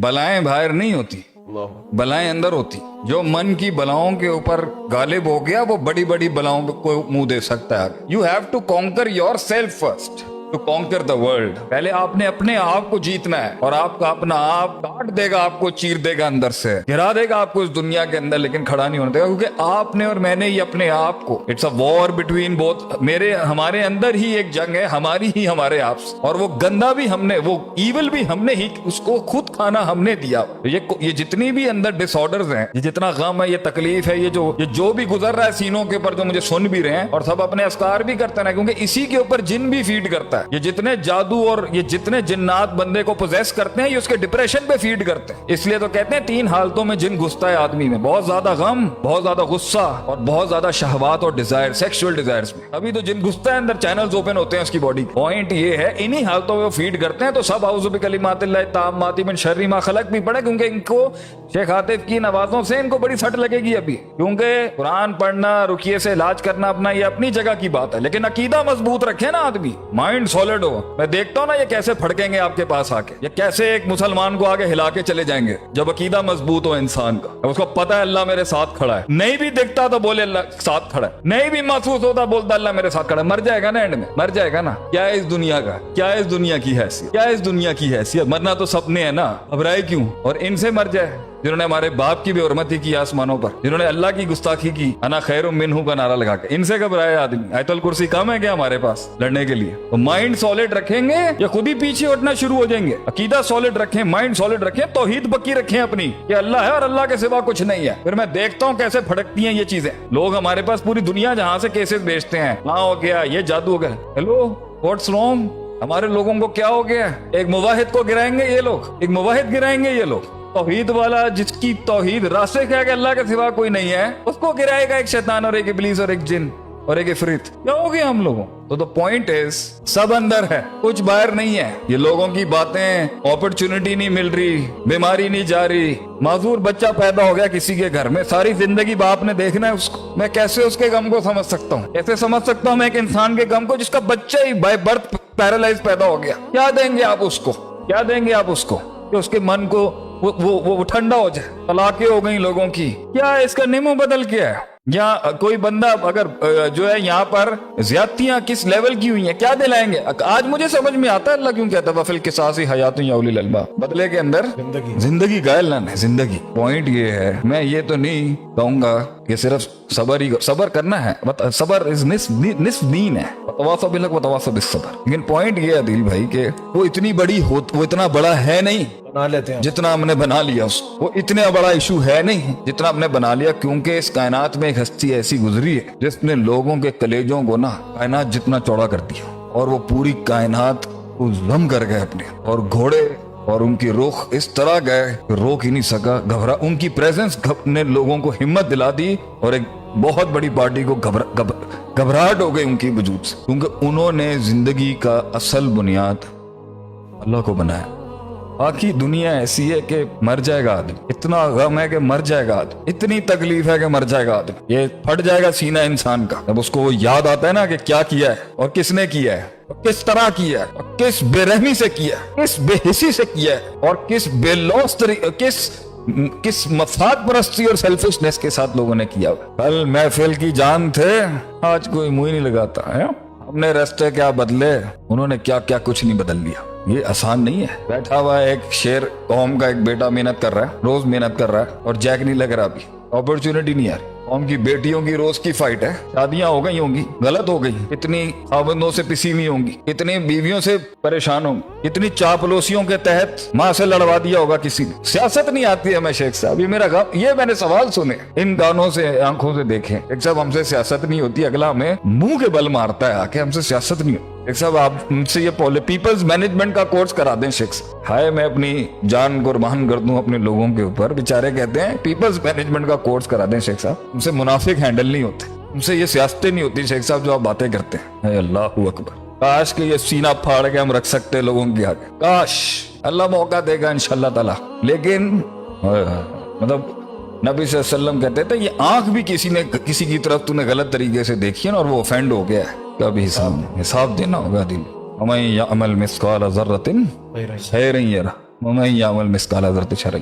बलाएं बाहर नहीं होती, बलाएं अंदर होती। जो मन की बलाओं के ऊपर गालिब हो गया वो बड़ी बड़ी बलाओं को मुंह दे सकता है। You have to conquer yourself first to conquer the world. पहले आपने अपने आप को जीतना है और आपका अपना आप काट देगा, आपको चीर देगा, अंदर से गिरा देगा आपको इस दुनिया के अंदर, लेकिन खड़ा नहीं होने देगा, क्योंकि आपने और मैंने ही अपने आप को, it's a war between both. मेरे हमारे अंदर ही एक जंग है, हमारी ही हमारे आप से, और वो गंदा भी हमने, वो ईविल भी हमने ही, उसको खुद खाना हमने दिया। ये जितनी भी अंदर डिसऑर्डर्स हैं, ये जितना गम है, ये तकलीफ है, ये जो भी गुजर रहा है सीनों के ऊपर, जो मुझे सुन भी रहे हैं और सब अपने अस्कार भी करते हैं, क्योंकि इसी के ऊपर जिन भी फीड करता है। ये जितने जादू और ये जितने जिन्नात बंदे को पोजेस करते हैं, ये उसके डिप्रेशन पे फीड करते हैं। इसलिए तो कहते हैं 3 हालतों में जिन घुसता है आदमी में, बहुत ज्यादा गम, बहुत ज्यादा गुस्सा और बहुत ज्यादा शहवात और डिजायर, सेक्सुअल डिजायर्स में। अभी तो जिन घुसता है अंदर, चैनल्स ओपन होते हैं उसकी बॉडी। पॉइंट ये है, इन्हीं हालतों में वो फीड करते हैं। तो सब औज़ु बिकलिमातिल्लाहि ताम्माति मिन शर्रि मा खलक भी पढ़े, क्योंकि इनको शेख आतिफ की नवाजों से इनको बड़ी सट लगेगी अभी, क्योंकि कुरान पढ़ना, रुकिये से इलाज करना अपना, ये अपनी जगह की बात है, लेकिन अकीदा मजबूत रखे ना आदमी, माइंड सॉलिड हो। मैं देखता हूं ना ये कैसे फड़केंगे आपके पास आके, ये कैसे एक मुसलमान को आगे हिला के चले जाएंगे जब अकीदा मजबूत हो इंसान का। उसको पता है अल्लाह मेरे साथ खड़ा है, नहीं भी दिखता तो बोले अल्लाह साथ खड़ा है, नहीं भी महसूस होता बोलता अल्लाह मेरे साथ खड़ा है। मर जाएगा ना एंड में, मर जाएगा ना। क्या है इस दुनिया का, क्या है इस दुनिया की हैसियत, क्या है इस दुनिया की हैसियत? मरना तो सपने है ना, घबराए क्यों? और इनसे मर जाए जिन्होंने हमारे बाप की बेहुरमती की आसमानों पर, जिन्होंने अल्लाह की गुस्ताखी की, अना खैरुम मिन्हु का नारा लगा के, इनसे घबराए आदमी। आयतुल कुर्सी कम है क्या हमारे पास लड़ने के लिए? तो माइंड सॉलिड रखेंगे या खुद ही पीछे हटना शुरू हो जाएंगे? अकीदा सॉलिड रखें, माइंड सॉलिड रखें, तौहीद पक्की रखें अपनी कि अल्लाह है और अल्लाह के सिवा कुछ नहीं है। फिर मैं देखता हूँ कैसे फटकती हैं ये चीजें। लोग हमारे पास पूरी दुनिया जहां से केसेस भेजते हैं, हाँ हो गया, ये जादू हो गया। Hello, what's wrong? हमारे लोगों को क्या हो गया? एक मुवाहिद को गिराएंगे ये लोग, एक मुवाहिद गिराएंगे ये लोग। तौहीद वाला, जिसकी तौहीद रास्ते क्या कि अल्लाह के सिवा कोई नहीं है, उसको गिराएगा एक शैतान और एक इब्लीस और एक जिन और एक इफरीत। क्या हो गया हम लोगों? तो पॉइंट इज, सब अंदर है, कुछ बाहर नहीं है। ये लोगों की बातें, अपॉर्चुनिटी नहीं मिल रही, बीमारी नहीं जा रही, माजूर बच्चा पैदा हो गया किसी के घर में, सारी जिंदगी बाप ने देखना है उसको। मैं कैसे उसके गम को समझ सकता हूँ? कैसे समझ सकता हूँ मैं एक इंसान के गम को जिसका बच्चा ही बाय बर्थ पैरालाइज पैदा हो गया? क्या देंगे आप उसको, क्या देंगे आप उसको कि उसके मन को वो ठंडा हो जाए? तलाकें हो गई लोगों की, क्या इसका निमो बदल गया है? या कोई बंदा अगर जो है यहाँ पर ज्यादतियां किस लेवल की हुई हैं, क्या दिलाएंगे? आज मुझे समझ में आता है अल्लाह क्यों कहता है वफिल किसासी हयातुन या उलिल अलबाब, बदले के अंदर जिंदगी घायल है जिंदगी। पॉइंट ये है, मैं ये तो नहीं कहूंगा कि सिर्फ सबर करना है, सबर इज निस्फ दीन है, तवासौ बिल हक व तवासौ बिस सब्र। लेकिन पॉइंट ये है दिल भाई कि वो इतनी बड़ी हो, वो इतना बड़ा है नहीं बना लेते हैं जितना हमने बना लिया उसको। वो इतना बड़ा इशू है नहीं जितना हमने बना लिया, क्योंकि इस कायनात में एक हस्ती ऐसी गुजरी है जिसने लोगों के कलेजों को ना कायनात जितना चौड़ा कर दिया, और वो पूरी कायनात को जम कर गए अपने, और घोड़े और उनकी रुख इस तरह गए रोक ही नहीं सका, घबरा। उनकी प्रेजेंस ने लोगों को हिम्मत दिला दी, और एक बहुत बड़ी पार्टी को घबराहट हो गई उनकी वजूद से, क्योंकि उन्होंने जिंदगी का असल बुनियाद अल्लाह को बनाया। बाकी दुनिया ऐसी है कि मर जाएगा आदमी, इतना गम है कि मर जाएगा आदमी, इतनी तकलीफ है कि मर जाएगा आदमी। ये फट जाएगा सीना इंसान का जब उसको वो याद आता है ना कि क्या किया है और किसने किया है, किस तरह किया है, और किस बेरहमी से किया है, किस बेहिसी से किया है, और किस बेलौस किस मफाद परस्ती और सेल्फिशनेस के साथ लोगों ने किया। कल महफिल की जान थे, आज कोई मुंह नहीं लगाता है। हमने रास्ते क्या बदले, उन्होंने क्या क्या कुछ नहीं बदल लिया। ये आसान नहीं है। बैठा हुआ है एक शेर कौम का, एक बेटा मेहनत कर रहा है, रोज मेहनत कर रहा है, और जैक नहीं लग रहा, अभी अपॉर्चुनिटी नहीं आ रही। कौम की बेटियों की रोज की फाइट है, शादियां हो गई होंगी, गलत हो गई, इतनी खाबंदों से पिसी हुई होंगी, इतनी बीवियों से परेशान होंगी, इतनी चापलूसियों के तहत माँ से लड़वा दिया होगा किसी ने। सियासत नहीं आती है। मैं शेख साहब, ये मेरा गम, ये मैंने सवाल सुने, इन कानों से आंखों से देखे। एक साहब हमसे सियासत नहीं होती, अगला हमें मुंह के बल मारता है आके, हमसे सियासत नहीं होती। एक साहब आप मुझसे ये पीपल्स मैनेजमेंट का कोर्स करा दें शेख साहब। हाय, मैं अपनी जान कुर्बान कर दूं अपने लोगों के ऊपर, बेचारे कहते हैं पीपल्स मैनेजमेंट का कोर्स करा दें शेख साहब। उनसे मुनाफिक हैंडल नहीं होते, उनसे ये सियासतें नहीं होती शेख साहब जो आप बातें करते हैं। अल्लाहू अकबर, काश के ये सीना फाड़ के हम रख सकते लोगों के आगे, काश। अल्लाह मौका देगा इंशाल्लाह ताला। लेकिन मतलब नबी सल्लल्लाहु अलैहि वसल्लम कहते थे, ये आंख भी किसी की तरफ तूने गलत तरीके से देखी है ना, और वो ऑफेंड हो गया है, कभी हिसाब देना होगा दिल। हमें यअमल मिस्काल ज़र्रतिन खैरन यरा ومن يعمل مثقال ذرة شرا